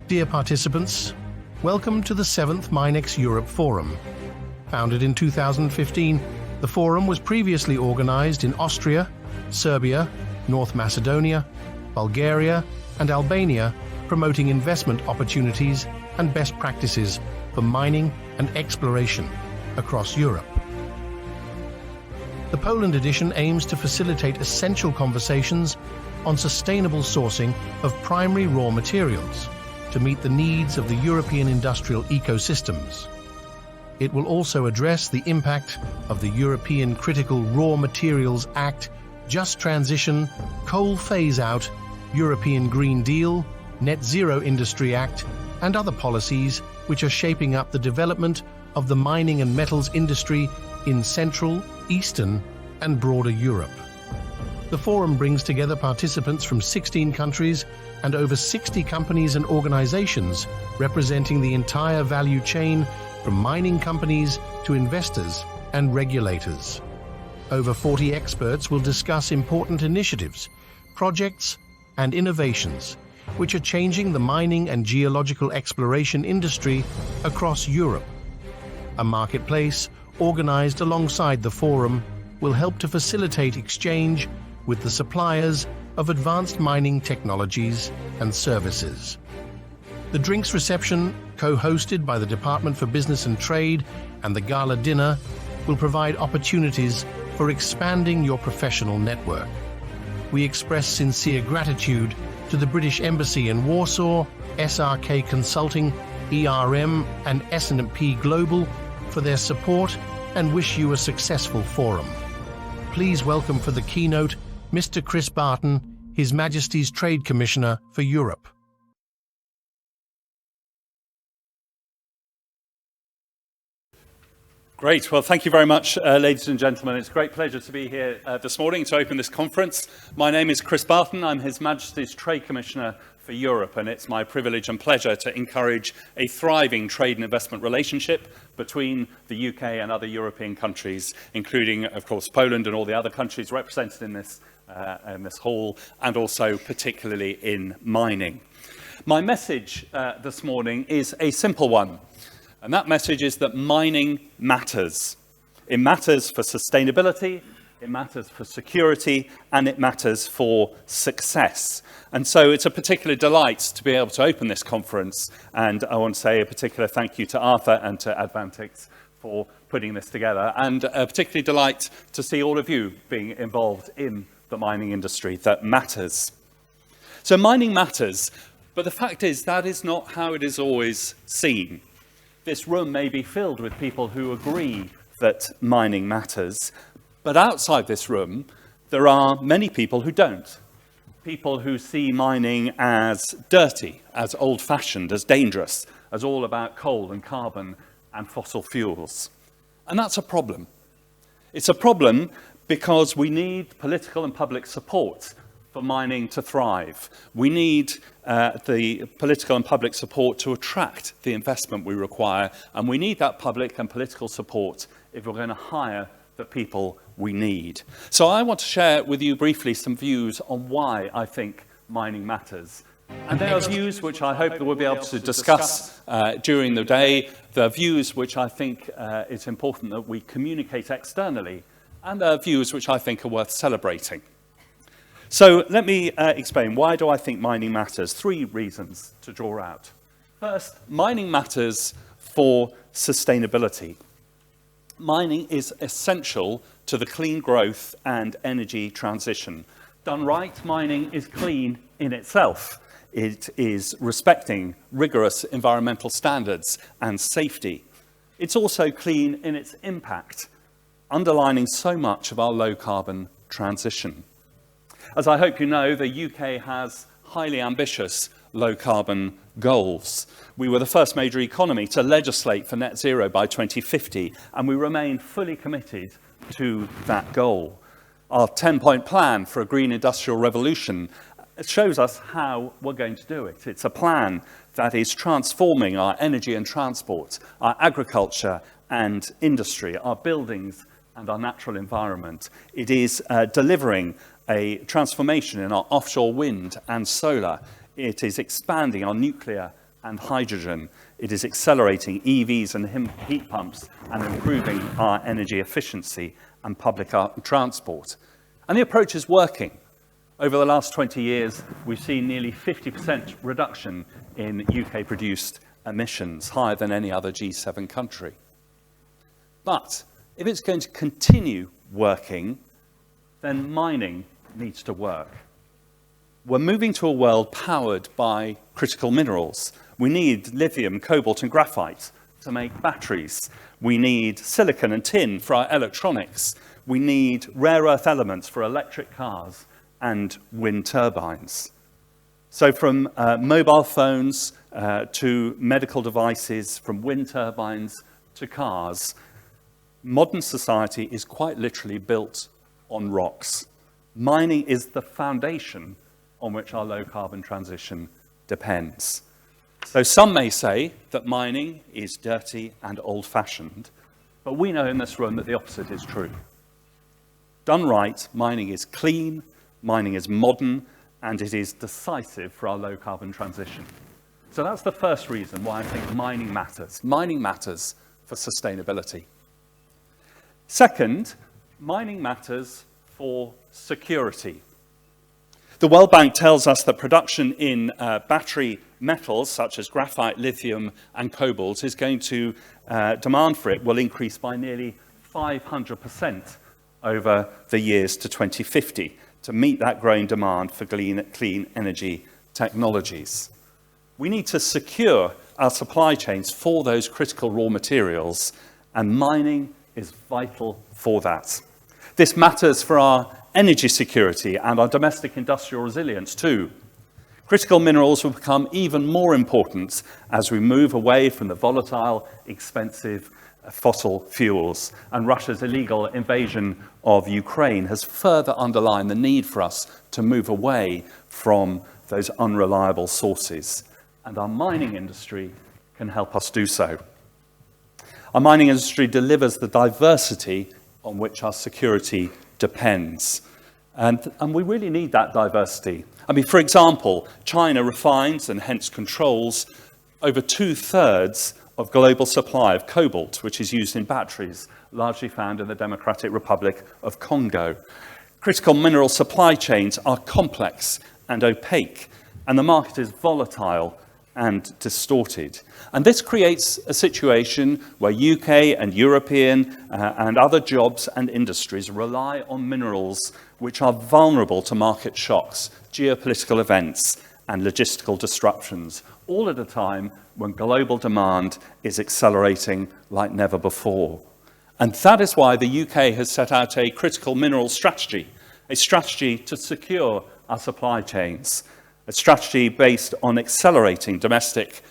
Dear participants, welcome to the 7th MINEX Europe Forum. Founded in 2015, the forum was previously organized in Austria, Serbia, North Macedonia, Bulgaria, and Albania, promoting investment opportunities and best practices for mining and exploration across Europe. The Poland edition aims to facilitate essential conversations on sustainable sourcing of primary raw materials to meet the needs of the European industrial ecosystems. It will also address the impact of the European Critical Raw Materials Act, Just Transition, Coal Phase-Out, European Green Deal, Net Zero Industry Act, and other policies which are shaping up the development of the mining and metals industry in Central, Eastern, and broader Europe. The forum brings together participants from 16 countries and over 60 companies and organizations representing the entire value chain from mining companies to investors and regulators. Over 40 experts will discuss important initiatives, projects, and innovations which are changing the mining and geological exploration industry across Europe. A marketplace organized alongside the forum will help to facilitate exchange with the suppliers of advanced mining technologies and services. The drinks reception, co-hosted by the Department for Business and Trade, and the gala dinner will provide opportunities for expanding your professional network. We express sincere gratitude to the British Embassy in Warsaw, SRK Consulting, ERM, and S&P Global for their support and wish you a successful forum. Please welcome for the keynote Mr. Chris Barton, His Majesty's Trade Commissioner for Europe. Great. Well, thank you very much, ladies and gentlemen. It's a great pleasure to be here this morning to open this conference. My name is Chris Barton. I'm His Majesty's Trade Commissioner for Europe, and it's my privilege and pleasure to encourage a thriving trade and investment relationship between the UK and other European countries, including, of course, Poland and all the other countries represented in this hall, and also particularly in mining. My message this morning is a simple one, and that message is that mining matters. It matters for sustainability, it matters for security, and it matters for success. And so it's a particular delight to be able to open this conference, and I want to say a particular thank you to Arthur and to Advantix for putting this together, and a particular delight to see all of you being involved in the mining industry that matters. So mining matters, but the fact is that is not how it is always seen. This room may be filled with people who agree that mining matters, but outside this room, there are many people who don't. People who see mining as dirty, as old-fashioned, as dangerous, as all about coal and carbon and fossil fuels. And that's a problem. It's a problem because we need political and public support for mining to thrive. We need the political and public support to attract the investment we require, and we need that public and political support if we're going to hire the people we need. So I want to share with you briefly some views on why I think mining matters. And they are views which I hope that we'll be able to discuss during the day. They're views which I think it's important that we communicate externally, and they're views which I think are worth celebrating. So let me explain, why do I think mining matters? 3 reasons to draw out. First, mining matters for sustainability. Mining is essential to the clean growth and energy transition. Done right, mining is clean in itself. It is respecting rigorous environmental standards and safety. It's also clean in its impact, underlining so much of our low-carbon transition. As I hope you know, the UK has highly ambitious low-carbon goals. We were the first major economy to legislate for net zero by 2050, and we remain fully committed to that goal. Our 10-point plan for a green industrial revolution shows us how we're going to do it. It's a plan that is transforming our energy and transport, our agriculture and industry, our buildings and our natural environment. It is delivering a transformation in our offshore wind and solar. It is expanding our nuclear and hydrogen. It is accelerating EVs and heat pumps and improving our energy efficiency and public transport. And the approach is working. Over the last 20 years, we've seen nearly 50% reduction in UK-produced emissions, higher than any other G7 country. But if it's going to continue working, then mining needs to work. We're moving to a world powered by critical minerals. We need lithium, cobalt, and graphite to make batteries. We need silicon and tin for our electronics. We need rare earth elements for electric cars and wind turbines. So from mobile phones to medical devices, from wind turbines to cars, modern society is quite literally built on rocks. Mining is the foundation on which our low-carbon transition depends. So some may say that mining is dirty and old-fashioned, but we know in this room that the opposite is true. Done right, mining is clean, mining is modern, and it is decisive for our low-carbon transition. So that's the first reason why I think mining matters. Mining matters for sustainability. Second, mining matters for security. The World Bank tells us that production in battery metals, such as graphite, lithium, and cobalt, is going to, demand for it will increase by nearly 500% over the years to 2050 to meet that growing demand for clean energy technologies. We need to secure our supply chains for those critical raw materials, and mining is vital for that. This matters for our energy security and our domestic industrial resilience too. Critical minerals will become even more important as we move away from the volatile, expensive fossil fuels, and Russia's illegal invasion of Ukraine has further underlined the need for us to move away from those unreliable sources, and our mining industry can help us do so. Our mining industry delivers the diversity on which our security depends. And we really need that diversity. I mean, for example, China refines and hence controls over 2/3 of global supply of cobalt, which is used in batteries, largely found in the Democratic Republic of Congo. Critical mineral supply chains are complex and opaque, and the market is volatile and distorted. And this creates a situation where UK and European and other jobs and industries rely on minerals which are vulnerable to market shocks, geopolitical events, and logistical disruptions, all at a time when global demand is accelerating like never before. And that is why the UK has set out a critical mineral strategy, a strategy to secure our supply chains, a strategy based on accelerating domestic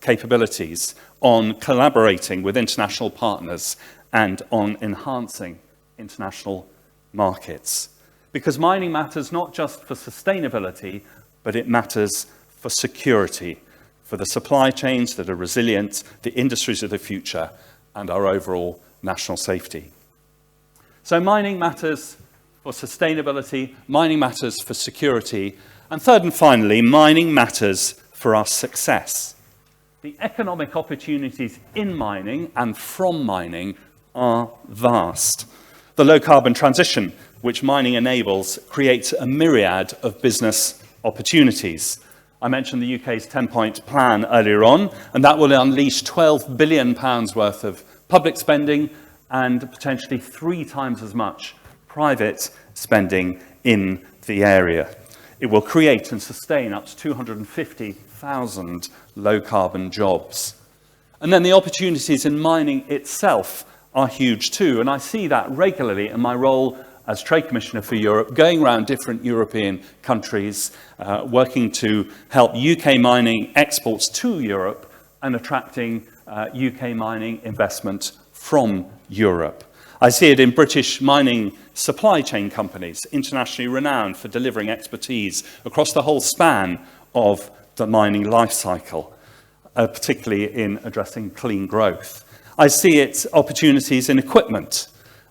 capabilities, on collaborating with international partners, and on enhancing international markets. Because mining matters not just for sustainability, but it matters for security, for the supply chains that are resilient, the industries of the future, and our overall national safety. So mining matters for sustainability, mining matters for security, and third and finally, mining matters for our success. The economic opportunities in mining and from mining are vast. The low-carbon transition, which mining enables, creates a myriad of business opportunities. I mentioned the UK's 10-point plan earlier on, and that will unleash £12 billion worth of public spending and potentially 3 times as much private spending in the area. It will create and sustain up to 250,000 low-carbon jobs. And then the opportunities in mining itself are huge too, and I see that regularly in my role as Trade Commissioner for Europe, going around different European countries, working to help UK mining exports to Europe and attracting UK mining investment from Europe. I see it in British mining supply chain companies, internationally renowned for delivering expertise across the whole span of the mining life cycle, particularly in addressing clean growth. I see its opportunities in equipment.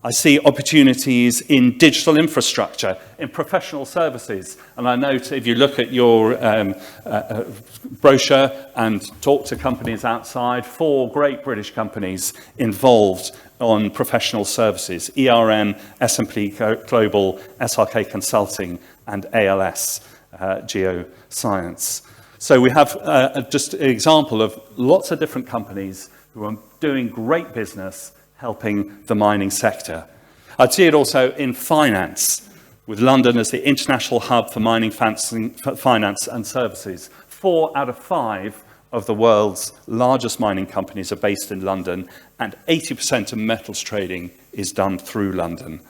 I see opportunities in digital infrastructure, in professional services. And I note if you look at your brochure and talk to companies outside, 4 great British companies involved on professional services: ERM, S&P Global, SRK Consulting, and ALS Geoscience. So we have just an example of lots of different companies who are doing great business helping the mining sector. I'd see it also in finance, with London as the international hub for mining finance and services. 4 out of 5 of the world's largest mining companies are based in London, and 80% of metals trading is done through London.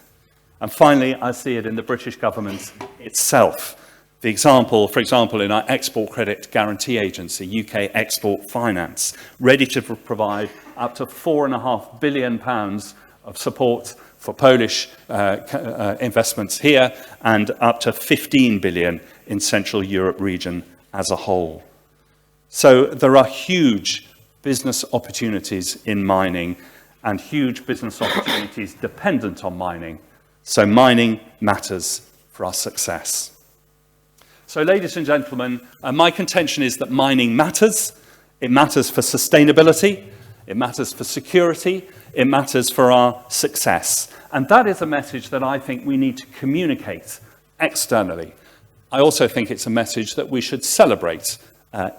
And finally, I see it in the British government itself. The example, for example, in our Export Credit Guarantee Agency, UK Export Finance, ready to provide up to £4.5 billion of support for Polish investments here, and up to 15 billion in Central Europe region as a whole. So there are huge business opportunities in mining, and huge business opportunities dependent on mining. So mining matters for our success. So, ladies and gentlemen, my contention is that mining matters. It matters for sustainability, it matters for security, it matters for our success. And that is a message that I think we need to communicate externally. I also think it's a message that we should celebrate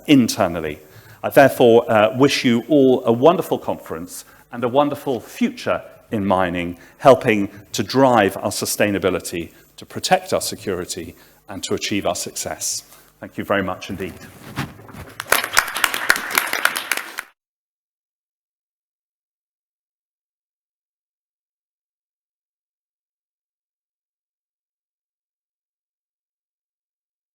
internally. I therefore wish you all a wonderful conference and a wonderful future in mining, helping to drive our sustainability, to protect our security, and to achieve our success. Thank you very much indeed.